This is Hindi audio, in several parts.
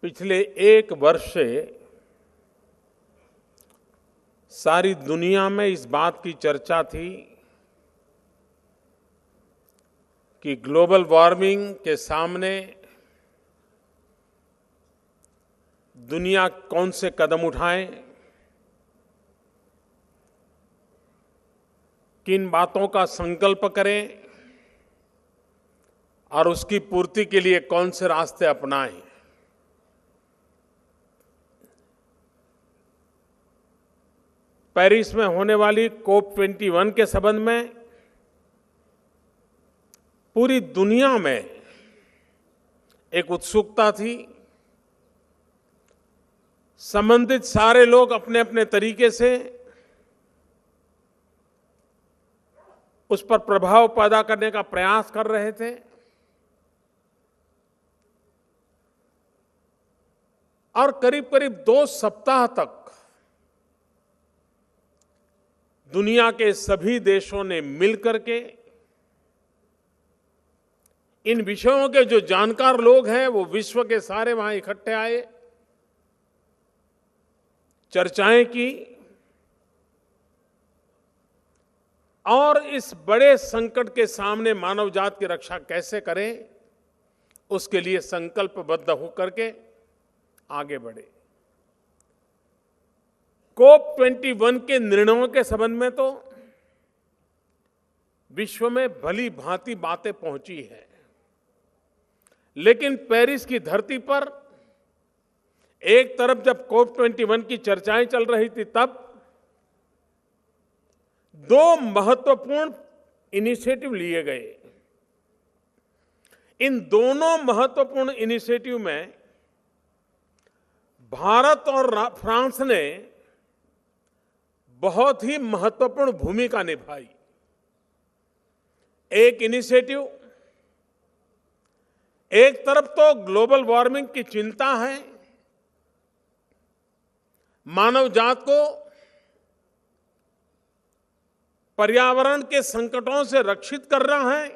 पिछले एक वर्ष से सारी दुनिया में इस बात की चर्चा थी कि ग्लोबल वार्मिंग के सामने दुनिया कौन से कदम उठाए, किन बातों का संकल्प करें और उसकी पूर्ति के लिए कौन से रास्ते अपनाएं। पेरिस में होने वाली COP21 के संबंध में पूरी दुनिया में एक उत्सुकता थी। संबंधित सारे लोग अपने अपने तरीके से उस पर प्रभाव पैदा करने का प्रयास कर रहे थे। और करीब करीब 2 सप्ताह तक दुनिया के सभी देशों ने मिलकर के इन विषयों के जो जानकार लोग हैं वो विश्व के सारे वहां इकट्ठे आए, चर्चाएं की और इस बड़े संकट के सामने मानव जात की रक्षा कैसे करें उसके लिए संकल्पबद्ध होकर के आगे बढ़े। COP21 के निर्णयों के संबंध में तो विश्व में भली भांति बातें पहुंची है, लेकिन पेरिस की धरती पर एक तरफ जब COP21 की चर्चाएं चल रही थी तब 2 महत्वपूर्ण इनिशिएटिव लिए गए। इन दोनों महत्वपूर्ण इनिशिएटिव में भारत और फ्रांस ने बहुत ही महत्वपूर्ण भूमिका निभाई। एक इनिशिएटिव, एक तरफ तो ग्लोबल वार्मिंग की चिंता है, मानव जात को पर्यावरण के संकटों से रक्षित करना है,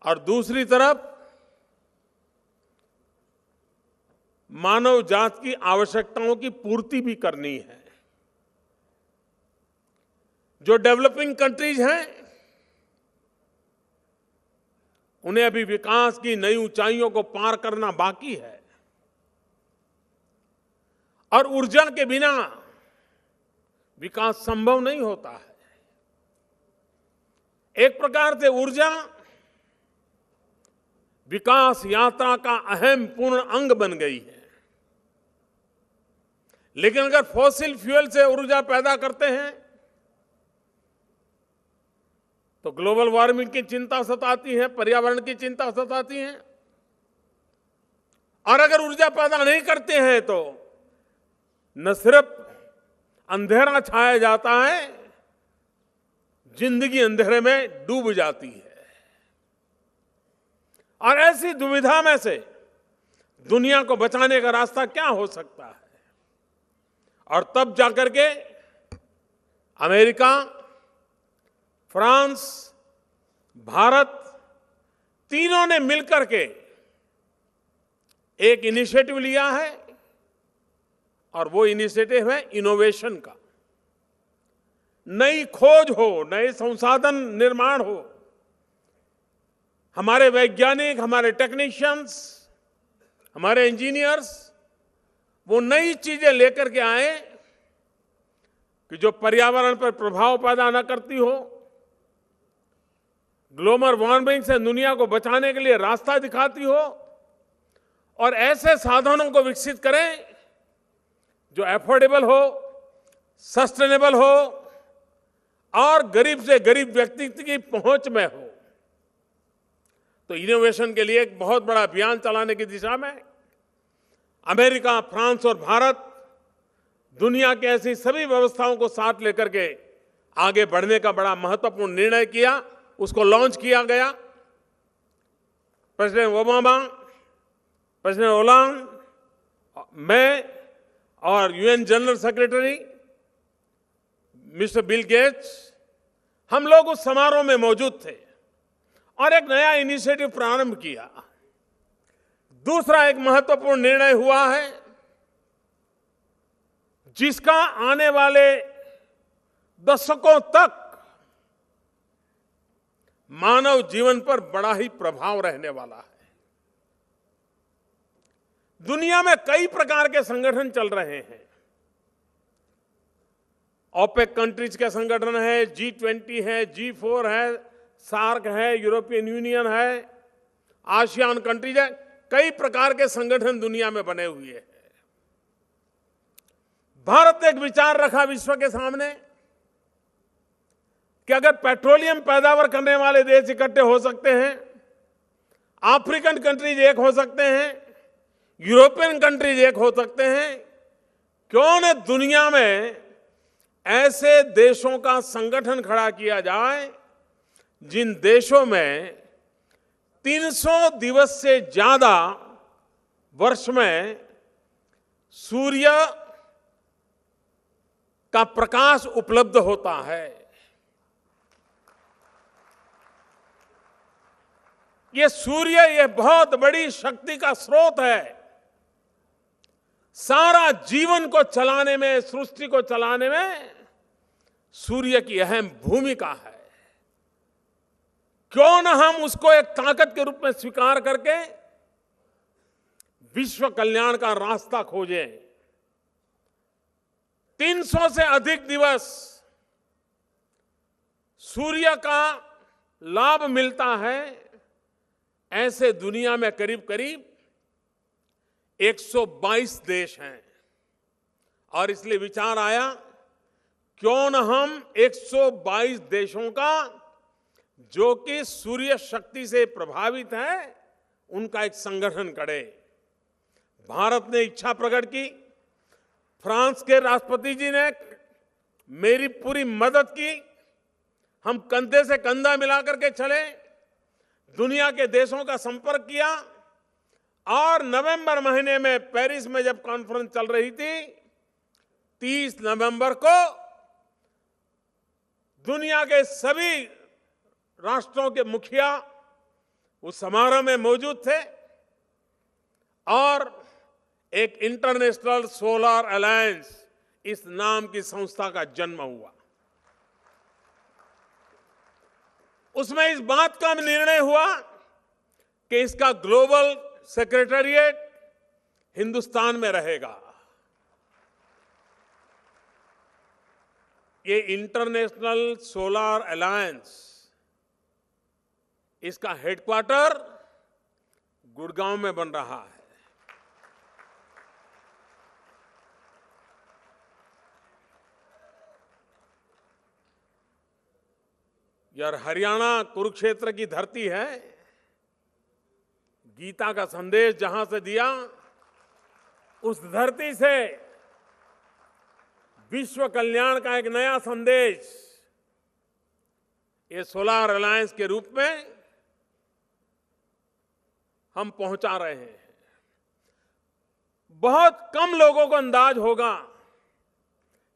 और दूसरी तरफ मानव जात की आवश्यकताओं की पूर्ति भी करनी है। जो डेवलपिंग कंट्रीज हैं उन्हें अभी विकास की नई ऊंचाइयों को पार करना बाकी है, और ऊर्जा के बिना विकास संभव नहीं होता है। एक प्रकार से ऊर्जा विकास यात्रा का अहम पूर्ण अंग बन गई है, लेकिन अगर फॉसिल फ्यूल से ऊर्जा पैदा करते हैं तो ग्लोबल वार्मिंग की चिंता सताती है, पर्यावरण की चिंता सताती है। और अगर ऊर्जा पैदा नहीं करते हैं तो न सिर्फ अंधेरा छाया जाता है, जिंदगी अंधेरे में डूब जाती है। और ऐसी दुविधा में से दुनिया को बचाने का रास्ता क्या हो सकता है? और तब जाकर के अमेरिका, फ्रांस, भारत तीनों ने मिलकर के एक इनिशिएटिव लिया है, और वो इनिशिएटिव है इनोवेशन का। नई खोज हो, नए संसाधन निर्माण हो, हमारे वैज्ञानिक, हमारे टेक्नीशियंस, हमारे इंजीनियर्स वो नई चीजें लेकर के आए कि जो पर्यावरण पर प्रभाव पैदा न करती हो, ग्लोबल वार्मिंग से दुनिया को बचाने के लिए रास्ता दिखाती हो, और ऐसे साधनों को विकसित करें जो एफोर्डेबल हो, सस्टेनेबल हो और गरीब से गरीब व्यक्ति की पहुंच में हो। तो इनोवेशन के लिए एक बहुत बड़ा अभियान चलाने की दिशा में अमेरिका, फ्रांस और भारत दुनिया की ऐसी सभी व्यवस्थाओं को साथ लेकर के आगे बढ़ने का बड़ा महत्वपूर्ण निर्णय किया, उसको लॉन्च किया गया। प्रेसिडेंट ओबामा, प्रेसिडेंट ओलांड, मैं और UN general secretary mister Bill Gates, हम लोग उस समारोह में मौजूद थे और एक नया इनिशिएटिव प्रारंभ किया। दूसरा एक महत्वपूर्ण निर्णय हुआ है जिसका आने वाले दशकों तक मानव जीवन पर बड़ा ही प्रभाव रहने वाला है। दुनिया में कई प्रकार के संगठन चल रहे हैं। ओपेक कंट्रीज के संगठन है, G20 है, G4 है, सार्क है, यूरोपियन यूनियन है, आसियान कंट्रीज है। कई प्रकार के संगठन दुनिया में बने हुए हैं। भारत ने एक विचार रखा विश्व के सामने कि अगर पेट्रोलियम पैदावार करने वाले देश इकट्ठे हो सकते हैं, अफ्रीकन कंट्रीज एक हो सकते हैं, यूरोपियन कंट्रीज एक हो सकते हैं, क्यों न दुनिया में ऐसे देशों का संगठन खड़ा किया जाए जिन देशों में 300 दिवस से ज्यादा वर्ष में सूर्य का प्रकाश उपलब्ध होता है। ये सूर्य ये बहुत बड़ी शक्ति का स्रोत है। सारा जीवन को चलाने में, सृष्टि को चलाने में सूर्य की अहम भूमिका है। क्यों न हम उसको एक ताकत के रूप में स्वीकार करके विश्व कल्याण का रास्ता खोजें। 300 से अधिक दिवस सूर्य का लाभ मिलता है, ऐसे दुनिया में करीब करीब 122 देश हैं। और इसलिए विचार आया क्यों न हम 122 देशों का जो कि सूर्य शक्ति से प्रभावित है उनका एक संगठन करें। भारत ने इच्छा प्रकट की, फ्रांस के राष्ट्रपति जी ने मेरी पूरी मदद की। हम कंधे से कंधा मिलाकर के चले, दुनिया के देशों का संपर्क किया और नवंबर महीने में पेरिस में जब कॉन्फ्रेंस चल रही थी, 30 नवंबर को दुनिया के सभी राष्ट्रों के मुखिया उस समारोह में मौजूद थे और एक इंटरनेशनल सोलर अलायंस इस नाम की संस्था का जन्म हुआ। उसमें इस बात का निर्णय हुआ कि इसका ग्लोबल सेक्रेटेरिएट हिंदुस्तान में रहेगा। ये इंटरनेशनल सोलर अलायंस, इसका हेडक्वार्टर गुड़गांव में बन रहा है। यार, हरियाणा कुरुक्षेत्र की धरती है। गीता का संदेश जहां से दिया, उस धरती से विश्व कल्याण का एक नया संदेश ये सोलर अलायंस के रूप में हम पहुंचा रहे हैं। बहुत कम लोगों को अंदाज होगा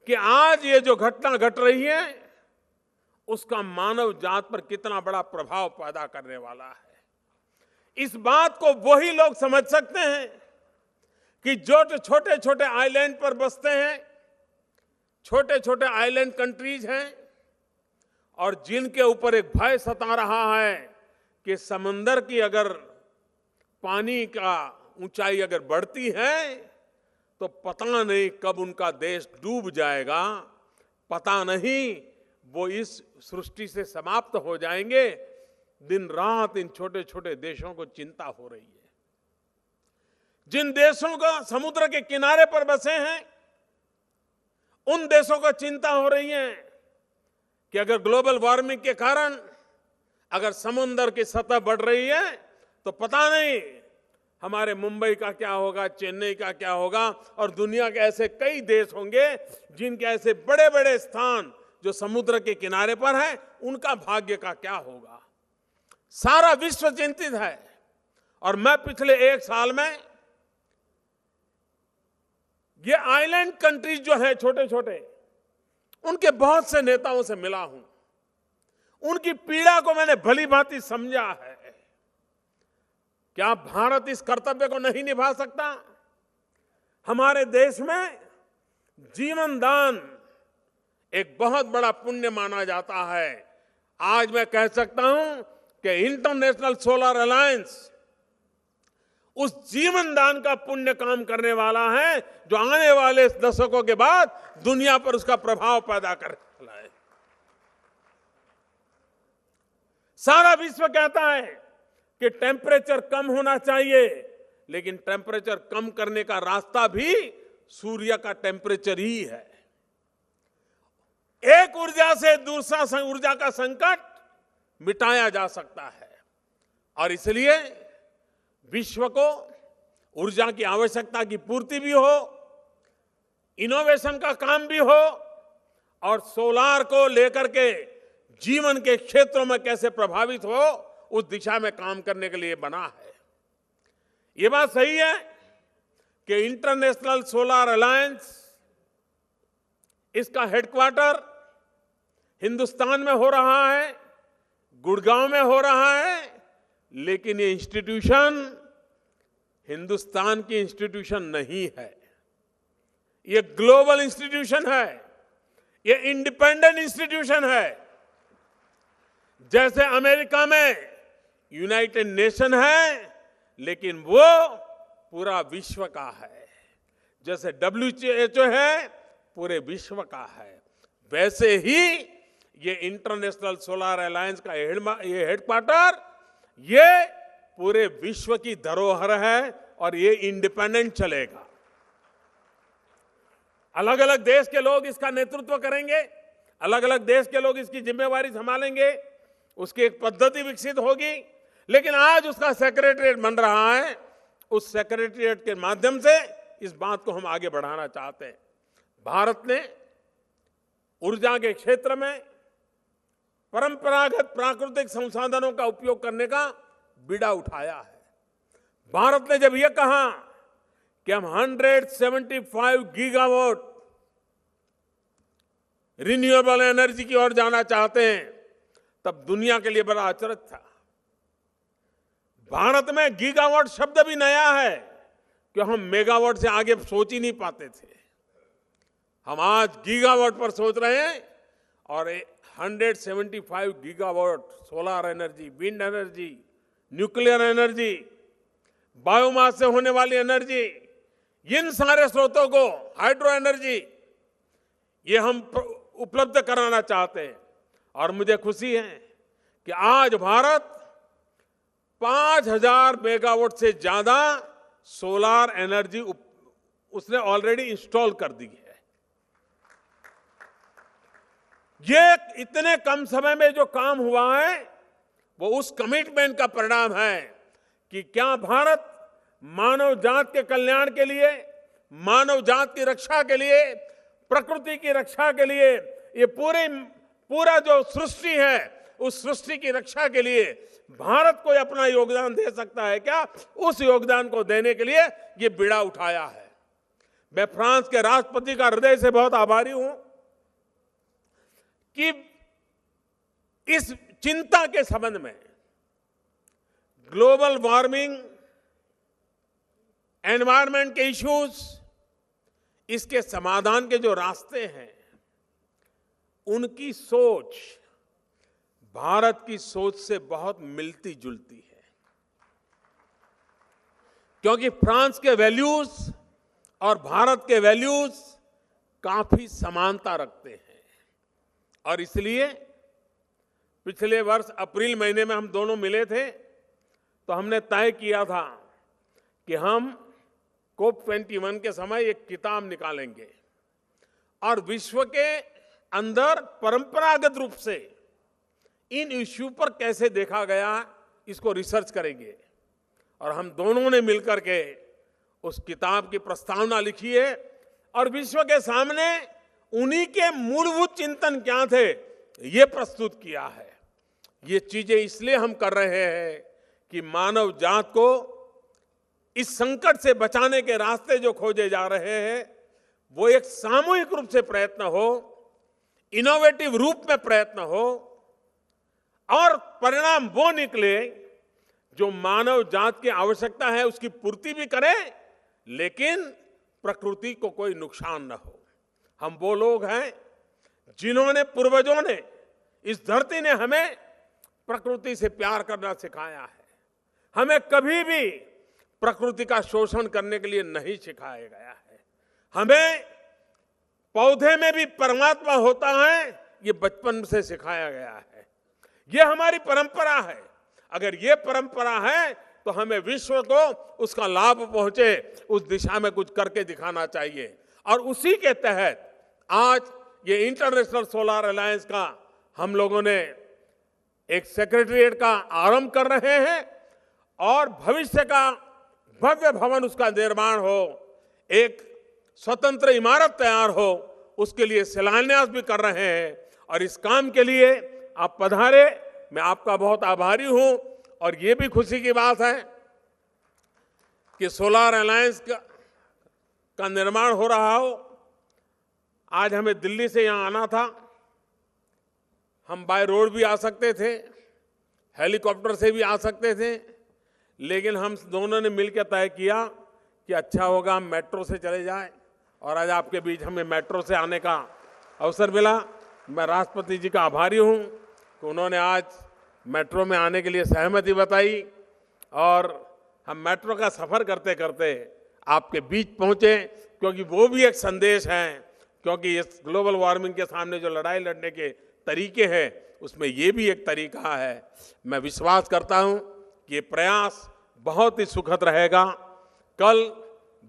कि आज ये जो घटना घट रही है उसका मानव जात पर कितना बड़ा प्रभाव पैदा करने वाला है। इस बात को वही लोग समझ सकते हैं कि जो छोटे छोटे आइलैंड पर बसते हैं, छोटे छोटे आइलैंड कंट्रीज हैं और जिनके ऊपर एक भय सता रहा है कि समंदर की अगर पानी का ऊंचाई अगर बढ़ती है तो पता नहीं कब उनका देश डूब जाएगा, पता नहीं वो इस सृष्टि से समाप्त हो जाएंगे। दिन रात इन छोटे छोटे देशों को चिंता हो रही है। जिन देशों का समुद्र के किनारे पर बसे हैं उन देशों को चिंता हो रही है कि अगर ग्लोबल वार्मिंग के कारण अगर समुद्र की सतह बढ़ रही है तो पता नहीं हमारे मुंबई का क्या होगा, चेन्नई का क्या होगा। और दुनिया के ऐसे कई देश होंगे जिनके ऐसे बड़े बड़े स्थान जो समुद्र के किनारे पर है, उनका भाग्य का क्या होगा। सारा विश्व चिंतित है। और मैं पिछले एक साल में ये आइलैंड कंट्रीज जो है छोटे छोटे, उनके बहुत से नेताओं से मिला हूं। उनकी पीड़ा को मैंने भली भांति समझा है। क्या भारत इस कर्तव्य को नहीं निभा सकता? हमारे देश में जीवन दान एक बहुत बड़ा पुण्य माना जाता है। आज मैं कह सकता हूं कि इंटरनेशनल सोलर अलायंस उस जीवन दान का पुण्य काम करने वाला है जो आने वाले दशकों के बाद दुनिया पर उसका प्रभाव पैदा करने वाला है। सारा विश्व कहता है कि टेम्परेचर कम होना चाहिए, लेकिन टेम्परेचर कम करने का रास्ता भी सूर्य का टेम्परेचर ही है। एक ऊर्जा से दूसरा ऊर्जा का संकट मिटाया जा सकता है और इसलिए विश्व को ऊर्जा की आवश्यकता की पूर्ति भी हो, इनोवेशन का काम भी हो और सोलार को लेकर के जीवन के क्षेत्रों में कैसे प्रभावित हो उस दिशा में काम करने के लिए बना है। ये बात सही है कि इंटरनेशनल सोलर अलायंस इसका हेडक्वार्टर हिंदुस्तान में हो रहा है, गुड़गांव में हो रहा है, लेकिन ये इंस्टीट्यूशन हिंदुस्तान की इंस्टीट्यूशन नहीं है। ये ग्लोबल इंस्टीट्यूशन है, ये इंडिपेंडेंट इंस्टीट्यूशन है। जैसे अमेरिका में यूनाइटेड नेशन है, लेकिन वो पूरा विश्व का है। जैसे WHO है, पूरे विश्व का है। वैसे ही ये इंटरनेशनल सोलर अलायंस का ये हेडक्वार्टर ये पूरे विश्व की धरोहर है और ये इंडिपेंडेंट चलेगा। अलग अलग देश के लोग इसका नेतृत्व करेंगे, अलग अलग देश के लोग इसकी जिम्मेवारी संभालेंगे, उसकी एक पद्धति विकसित होगी। लेकिन आज उसका सेक्रेटरीट बन रहा है। उस सेक्रेटरीट के माध्यम से इस बात को हम आगे बढ़ाना चाहते हैं। भारत ने ऊर्जा के क्षेत्र में परंपरागत प्राकृतिक संसाधनों का उपयोग करने का बीड़ा उठाया है। भारत ने जब यह कहा कि हम 175 गीगावाट रिन्यूएबल एनर्जी की ओर जाना चाहते हैं, तब दुनिया के लिए बड़ा अचरज था। भारत में गीगावाट शब्द भी नया है कि हम मेगावाट से आगे सोच ही नहीं पाते थे। हम आज गीगावाट पर सोच रहे हैं और 175 gigawatt solar energy, wind energy, nuclear energy, biomass से होने वाली एनर्जी, इन सारे स्रोतों को, हाइड्रो एनर्जी, ये हम उपलब्ध कराना चाहते हैं। और मुझे खुशी है कि आज भारत 5000 मेगावाट से ज्यादा सोलर एनर्जी उसने ऑलरेडी इंस्टॉल कर दी है। ये इतने कम समय में जो काम हुआ है वो उस कमिटमेंट का परिणाम है कि क्या भारत मानव जात के कल्याण के लिए, मानव जात की रक्षा के लिए, प्रकृति की रक्षा के लिए, ये पूरा जो सृष्टि है उस सृष्टि की रक्षा के लिए भारत कोई अपना योगदान दे सकता है क्या? उस योगदान को देने के लिए ये बीड़ा उठाया है। मैं फ्रांस के राष्ट्रपति का हृदय से बहुत आभारी हूं कि इस चिंता के संबंध में ग्लोबल वार्मिंग, एनवायरनमेंट के इश्यूज, इसके समाधान के जो रास्ते हैं उनकी सोच भारत की सोच से बहुत मिलती जुलती है। क्योंकि फ्रांस के वैल्यूज और भारत के वैल्यूज काफी समानता रखते हैं और इसलिए पिछले वर्ष अप्रैल महीने में हम दोनों मिले थे तो हमने तय किया था कि हम COP21 के समय एक किताब निकालेंगे और विश्व के अंदर परंपरागत रूप से इन इश्यू पर कैसे देखा गया इसको रिसर्च करेंगे। और हम दोनों ने मिलकर के उस किताब की प्रस्तावना लिखी है और विश्व के सामने उन्हीं के मूलभूत चिंतन क्या थे ये प्रस्तुत किया है। ये चीजें इसलिए हम कर रहे हैं कि मानव जात को इस संकट से बचाने के रास्ते जो खोजे जा रहे हैं वो एक सामूहिक रूप से प्रयत्न हो, इनोवेटिव रूप में प्रयत्न हो और परिणाम वो निकले जो मानव जात की आवश्यकता है उसकी पूर्ति भी करें, लेकिन प्रकृति को कोई नुकसान न हो। हम वो लोग हैं जिन्होंने, पूर्वजों ने, इस धरती ने हमें प्रकृति से प्यार करना सिखाया है। हमें कभी भी प्रकृति का शोषण करने के लिए नहीं सिखाया गया है। हमें पौधे में भी परमात्मा होता है, ये बचपन से सिखाया गया है। ये हमारी परंपरा है। अगर ये परंपरा है तो हमें विश्व को उसका लाभ पहुंचे, उस दिशा में कुछ करके दिखाना चाहिए। और उसी के तहत आज ये इंटरनेशनल सोलर अलायंस का हम लोगों ने एक सेक्रेटरीट का आरंभ कर रहे हैं और भविष्य का भव्य भवन उसका निर्माण हो, एक स्वतंत्र इमारत तैयार हो, उसके लिए शिलान्यास भी कर रहे हैं। और इस काम के लिए आप पधारे, मैं आपका बहुत आभारी हूं। और ये भी खुशी की बात है कि सोलर अलायंस का निर्माण हो रहा हो। आज हमें दिल्ली से यहां आना था, हम बाय रोड भी आ सकते थे, हेलीकॉप्टर से भी आ सकते थे, लेकिन हम दोनों ने मिलकर तय किया कि अच्छा होगा हम मेट्रो से चले जाएं। और आज आपके बीच हमें मेट्रो से आने का अवसर मिला। मैं राष्ट्रपति जी का आभारी हूं कि उन्होंने आज मेट्रो में आने के लिए सहमति बताई और हम मेट्रो का सफर करते करते आपके बीच पहुंचे, क्योंकि वो भी एक संदेश है। क्योंकि इस ग्लोबल वार्मिंग के सामने जो लड़ाई लड़ने के तरीके हैं, उसमें ये भी एक तरीका है। मैं विश्वास करता हूं कि ये प्रयास बहुत ही सुखद रहेगा। कल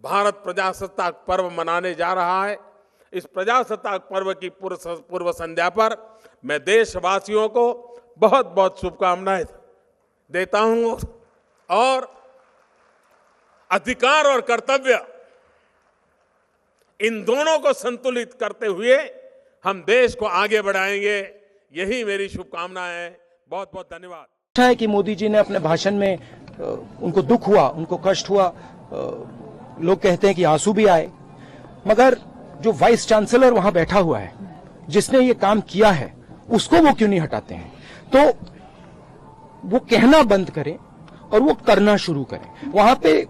भारत प्रजासत्ताक पर्व मनाने जा रहा है। इस प्रजासत्ताक पर्व की पूर्व संध्या पर मैं देशवासियों को बहुत बहुत शुभकामनाएं देता हूं। और अधिकार और कर्तव्य, इन दोनों को संतुलित करते हुए हम देश को आगे बढ़ाएंगे, यही मेरी शुभकामनाएं है। बहुत बहुत धन्यवाद। अच्छा है कि मोदी जी ने अपने भाषण में उनको दुख हुआ, उनको कष्ट हुआ, लोग कहते हैं कि आंसू भी आए, मगर जो वाइस चांसलर वहां बैठा हुआ है, जिसने ये काम किया है, उसको वो क्यों नहीं हटाते हैं? तो वो कहना बंद करें और वो करना शुरू करें। वहां पे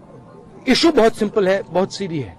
इशू बहुत सिंपल है, बहुत सीधी है।